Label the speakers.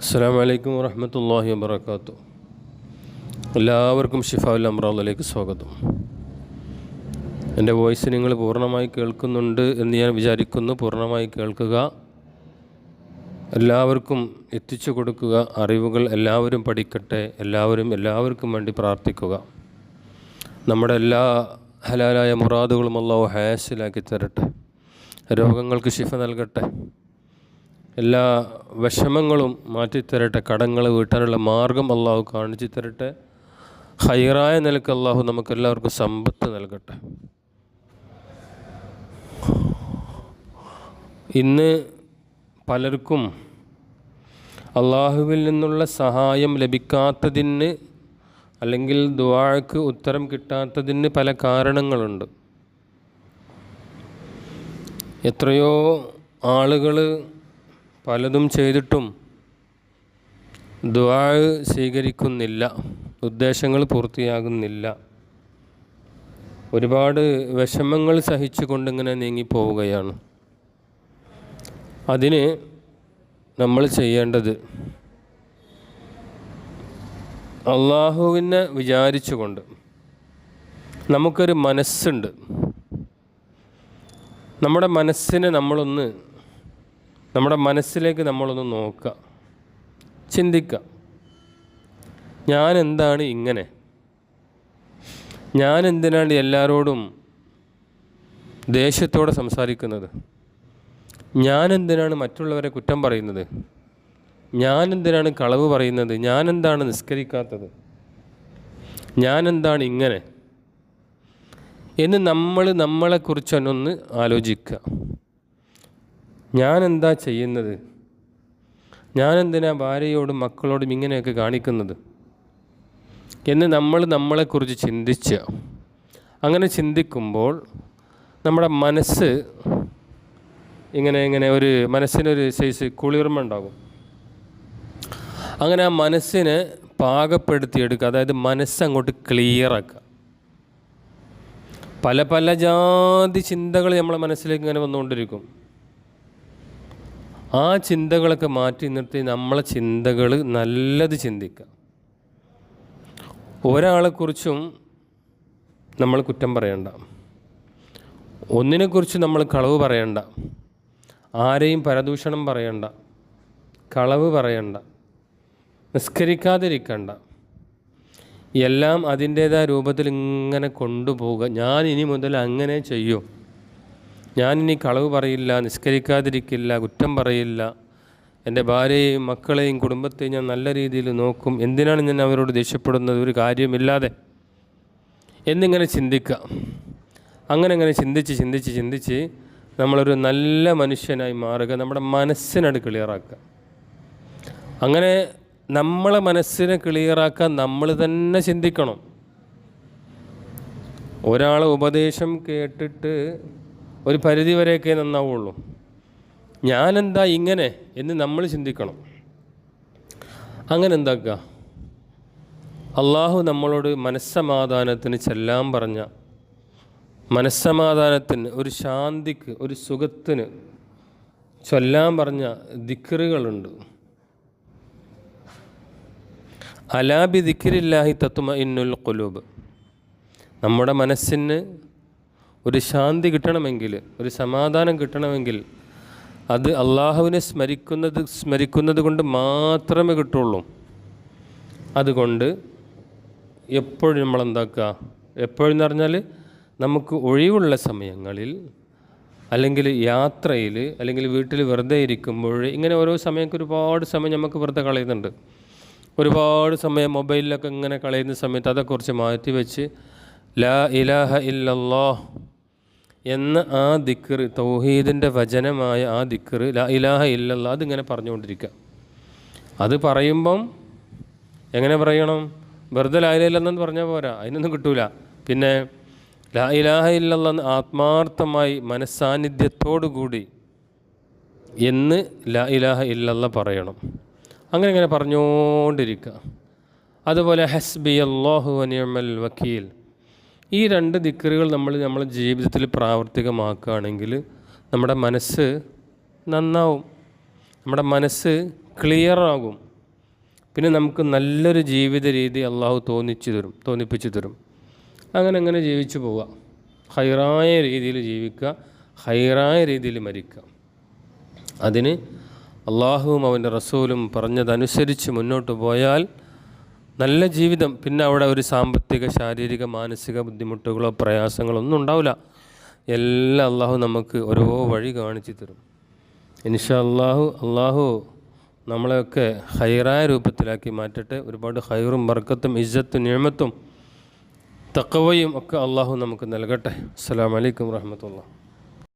Speaker 1: അസ്സലാമു അലൈക്കും വറഹ്മത്തുള്ളാഹി വബറകാതുഹു. എല്ലാവർക്കും ഷിഫാഉൽ അംറാദിലേക്ക് സ്വാഗതം. എൻ്റെ വോയിസ് നിങ്ങൾ പൂർണ്ണമായി കേൾക്കുന്നുണ്ട് എന്ന് ഞാൻ വിചാരിക്കുന്നു. പൂർണ്ണമായി കേൾക്കുക, എല്ലാവർക്കും എത്തിച്ചു കൊടുക്കുക. അറിവുകൾ എല്ലാവരും പഠിക്കട്ടെ. എല്ലാവർക്കും വേണ്ടി പ്രാർത്ഥിക്കുക. നമ്മുടെ എല്ലാ ഹലാലായ മുറാദുകളും അല്ലാഹു ഹാസിലാക്കി തരട്ടെ. രോഗങ്ങൾക്ക് ശിഫ നൽകട്ടെ. എല്ലാ വിഷമങ്ങളും മാറ്റിത്തരട്ടെ. കടങ്ങൾ വീട്ടാനുള്ള മാർഗം അള്ളാഹു കാണിച്ചു തരട്ടെ. ഹൈറായ നിലക്ക് അള്ളാഹു നമുക്കെല്ലാവർക്കും സമ്പത്ത് നൽകട്ടെ. ഇന്ന് പലർക്കും അള്ളാഹുവിൽ നിന്നുള്ള സഹായം ലഭിക്കാത്തതിന് അല്ലെങ്കിൽ ദുആക്ക് ഉത്തരം കിട്ടാത്തതിന് പല കാരണങ്ങളുണ്ട്. എത്രയോ ആളുകൾ പലതും ചെയ്തിട്ടും ദുആ സ്വീകരിക്കുന്നില്ല, ഉദ്ദേശങ്ങൾ പൂർത്തിയാകുന്നില്ല. ഒരുപാട് വിഷമങ്ങൾ സഹിച്ചുകൊണ്ടിങ്ങനെ നീങ്ങിപ്പോവുകയാണ്. അതിന് നമ്മൾ ചെയ്യേണ്ടത് അള്ളാഹുവിനെ വിചാരിച്ചുകൊണ്ട്, നമുക്കൊരു മനസ്സുണ്ട്. നമ്മുടെ മനസ്സിലേക്ക് നമ്മളൊന്ന് നോക്കുക, ചിന്തിക്കുക. ഞാൻ എന്താണ് ഇങ്ങനെ? ഞാൻ എന്തിനാണ് എല്ലാവരോടും ദേഷ്യത്തോടെ സംസാരിക്കുന്നത്? ഞാൻ എന്തിനാണ് മറ്റുള്ളവരെ കുറ്റം പറയുന്നത്? ഞാൻ എന്തിനാണ് കളവ് പറയുന്നത്? ഞാൻ എന്താണ് നിസ്കരിക്കാത്തത്? ഞാൻ എന്താണ് ഇങ്ങനെ എന്ന് നമ്മളെക്കുറിച്ചൊന്നൊന്ന് ആലോചിക്കുക. ഞാൻ എന്താ ചെയ്യുന്നത്? ഞാൻ എന്തിനാ ഭാര്യയോടും മക്കളോടും ഇങ്ങനെയൊക്കെ കാണിക്കുന്നത് എന്ന് നമ്മളെക്കുറിച്ച് ചിന്തിക്കുക. അങ്ങനെ ചിന്തിക്കുമ്പോൾ നമ്മുടെ മനസ്സ് ഇങ്ങനെ ഒരു മനസ്സിനൊരു സൈസ് കുളിർമ ഉണ്ടാകും. അങ്ങനെ ആ മനസ്സിനെ പാകപ്പെടുത്തിയെടുക്കുക. അതായത് മനസ്സങ്ങോട്ട് ക്ലിയറാക്കുക. പല ജാതി ചിന്തകൾ നമ്മളെ മനസ്സിലേക്ക് ഇങ്ങനെ വന്നുകൊണ്ടിരിക്കും. ആ ചിന്തകളൊക്കെ മാറ്റി നിർത്തി നമ്മളെ ചിന്തകൾ നല്ലത് ചിന്തിക്കുക. ഒരാളെക്കുറിച്ചും നമ്മൾ കുറ്റം പറയണ്ട, ഒന്നിനെക്കുറിച്ച് നമ്മൾ കളവ് പറയണ്ട, ആരെയും പരദൂഷണം പറയണ്ട, കളവ് പറയണ്ട, നിസ്കരിക്കാതിരിക്കണ്ട. എല്ലാം അതിൻ്റേതായ രൂപത്തിൽ ഇങ്ങനെ കൊണ്ടുപോവുക. ഞാൻ ഇനി മുതൽ അങ്ങനെ ചെയ്യും, ഞാനിനി കളവ് പറയില്ല, നിസ്കരിക്കാതിരിക്കില്ല, കുറ്റം പറയില്ല, എൻ്റെ ഭാര്യയെയും മക്കളെയും കുടുംബത്തെയും ഞാൻ നല്ല രീതിയിൽ നോക്കും. എന്തിനാണ് ഞാൻ അവരോട് ദേഷ്യപ്പെടുന്നത്? ഒരു കാര്യമില്ലാതെ എന്നിങ്ങനെ ചിന്തിക്കുക. അങ്ങനെ ചിന്തിച്ച് നമ്മളൊരു നല്ല മനുഷ്യനായി മാറുക. നമ്മുടെ മനസ്സിനത് ക്ലിയറാക്കുക. അങ്ങനെ നമ്മളെ മനസ്സിനെ ക്ലിയറാക്കാൻ നമ്മൾ തന്നെ ചിന്തിക്കണം. ഒരാളെ ഉപദേശം കേട്ടിട്ട് ഒരു പരിധി വരെയൊക്കെ നന്നാവുള്ളൂ. ഞാനെന്താ ഇങ്ങനെ എന്ന് നമ്മൾ ചിന്തിക്കണം. അങ്ങനെ എന്താക്കുക? അള്ളാഹു നമ്മളോട് മനസ്സമാധാനത്തിന് ചെല്ലാൻ പറഞ്ഞ, മനസ്സമാധാനത്തിന്, ഒരു ശാന്തിക്ക്, ഒരു സുഖത്തിന് ചൊല്ലാൻ പറഞ്ഞ ദിക്റുകളുണ്ട്. അലാ ബി ദിക്രില്ലാഹി തത്മഇന്നുൽ ഖുലൂബ്. നമ്മുടെ മനസ്സിന് ഒരു ശാന്തി കിട്ടണമെങ്കിൽ, ഒരു സമാധാനം കിട്ടണമെങ്കിൽ അത് അള്ളാഹുവിനെ സ്മരിക്കുന്നത് കൊണ്ട് മാത്രമേ കിട്ടുള്ളൂ. അതുകൊണ്ട് എപ്പോഴും നമ്മളെന്താക്കുക? എപ്പോഴെന്ന് പറഞ്ഞാൽ നമുക്ക് ഒഴിവുള്ള സമയങ്ങളിൽ, അല്ലെങ്കിൽ യാത്രയിൽ, അല്ലെങ്കിൽ വീട്ടിൽ വെറുതെ ഇരിക്കുമ്പോൾ, ഇങ്ങനെ ഓരോ സമയമൊക്കെ ഒരുപാട് സമയം നമുക്ക് വെറുതെ കളയുന്നുണ്ട്. ഒരുപാട് സമയം മൊബൈലിലൊക്കെ ഇങ്ങനെ കളയുന്ന സമയത്ത് അതെക്കുറിച്ച് മാറ്റി വെച്ച് ലാ ഇലാഹ ഇല്ലല്ലാഹ് എന്ന ആ ദിക്ർ, തൗഹീദിൻ്റെ വചനമായ ആ ദിക്ർ, ലാ ഇലാഹ ഇല്ലല്ലാഹ്, അതിങ്ങനെ പറഞ്ഞുകൊണ്ടിരിക്കുക. അത് പറയുമ്പം എങ്ങനെ പറയണം? വെറുതെ ലാ ഇലാഹ ഇല്ലല്ലാഹ് പറഞ്ഞാൽ പോരാ, അതിനൊന്നും കിട്ടൂല. പിന്നെ ലാ ഇലാഹ ഇല്ലല്ലാഹ് ആത്മാർത്ഥമായി മനസ്സാന്നിധ്യത്തോടു കൂടി എന്ന് ലാ ഇലാഹ ഇല്ലല്ലാഹ് പറയണം. അങ്ങനെ പറഞ്ഞുകൊണ്ടിരിക്കുക. അതുപോലെ ഹസ്ബി അല്ലാഹു വ നിഅമൽ വക്കീൽ, ഈ രണ്ട് ദിക്റുകൾ നമ്മളെ ജീവിതത്തിൽ പ്രാവർത്തികമാക്കുകയാണെങ്കിൽ നമ്മുടെ മനസ്സ് നന്നാവും, നമ്മുടെ മനസ്സ് ക്ലിയറാകും. പിന്നെ നമുക്ക് നല്ലൊരു ജീവിത രീതി അള്ളാഹു തോന്നിപ്പിച്ചു തരും. അങ്ങനെ ജീവിച്ചു പോവുക, ഹൈറായ രീതിയിൽ ജീവിക്കുക, ഹൈറായ രീതിയിൽ മരിക്കുക. അതിന് അള്ളാഹുവും അവൻ്റെ റസൂലും പറഞ്ഞതനുസരിച്ച് മുന്നോട്ട് പോയാൽ നല്ല ജീവിതം. പിന്നെ അവിടെ ഒരു സാമ്പത്തിക, ശാരീരിക, മാനസിക ബുദ്ധിമുട്ടുകളോ പ്രയാസങ്ങളോ ഒന്നും ഉണ്ടാവില്ല. എല്ലാം അള്ളാഹു നമുക്ക് ഓരോ വഴി കാണിച്ചു തരും. ഇൻഷാ അള്ളാഹു നമ്മളെയൊക്കെ ഹൈറായ രൂപത്തിലാക്കി മാറ്റട്ടെ. ഒരുപാട് ഹൈറും ബർക്കത്തും ഇസ്സത്തും നിഅമത്തും തഖ്വയും ഒക്കെ അള്ളാഹു നമുക്ക് നൽകട്ടെ. അസ്സലാമു അലൈക്കും വറഹ്മത്തുള്ളാഹി.